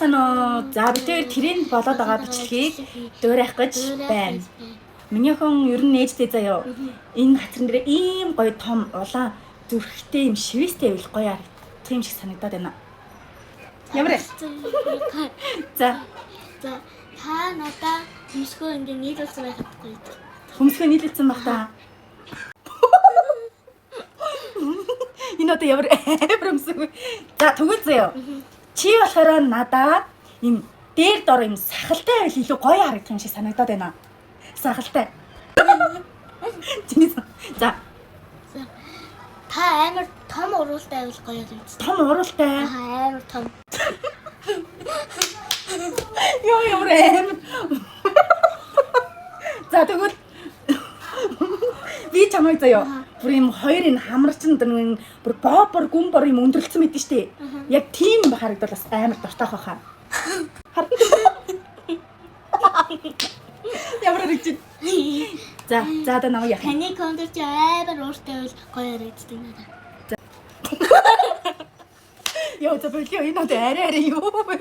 санаа. За бид тэрийг болоод байгаа бичлэгийг дуурайх гэж байна. Миний охин ер нь ээжтэй заяа. Энэ хацран дээр ийм гоё том улаан зүрхтэй юм шивэстэй байх гоё тийм шиг санагдаад байна. Ямар вэ? За та надаа хөмсгөө ингэ нийлүүлсэн байх гэдэггүй. Хөмсгөө нийлүүлсэн баг та. Энэ одоо ямар хөмсгөө. За тэгвэл заяа. Чи болохоор надаа юм дээр дор юм сахалтай байл илүү гоё харагдах юм шиг санагдаад байна. Сахалтай. За. Та амар том уруултай байвал гоё юм. Том уруултай. Амар том. Ёо ямар амар. За тэгвэл би чамайг заяа. Бүр юм хоёр энэ хамарчин дэрэн бүр бобор гүмбор юм өндөрлцсөн мэт нь штэ. Яг тийм харагдвал бас амар дуртайх байхаа. Ямар гэж. За одоо намайг яах. Таны кондор чи амар ууртай байвал гоё харагддаг надад. Ёо за болио энэ одоо арай юу вэ?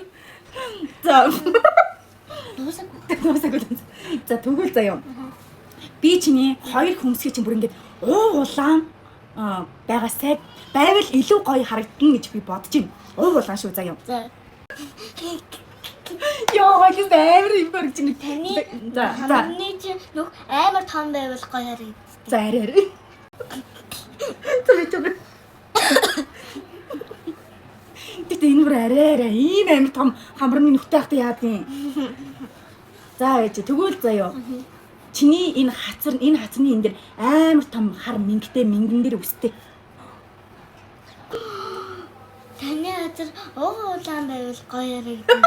За. Дуусаагүй. За тэгвэл заяа. Би чиний хоёр хөмсгий чинь бүр ингэж улаан байгаасай байвал илүү гоё харагдана гэж би бодож байна. Улаан шүү заяа. За. Ёо гэж амар юм баг чинь Таны за хамны чи нүх амар том байвал гоё харагддаг. за арай. Тэгвэл Гэтэ энэ бүр арай ийм амар том хамрын нүхтэй хахта яадгийн. За ээж тэгвэл заяа. Чиний энэ хацрны энэ дээр амар том хар мингтэй мингэн дээр үстэй. Таны хацар улаан байвал гоё харагддаг.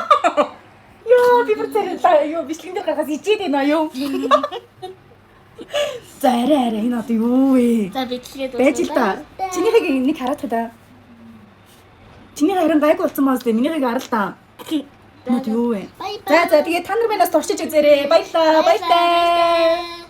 Ёо би бүр царилаа ёо бичлэгэн дээр гаргаж ичээд байна ёо. За арай энэ одоо юу вэ? За бичлэгээ Байж л та. Чинийхийг нэг хараад та. Чиний харин гайгүй болсон маа зү минийхийг харал та. Нот юу вэ? За тэгээ та нар манаас туршиж үзээрэй. Баярлаа. Баяртай.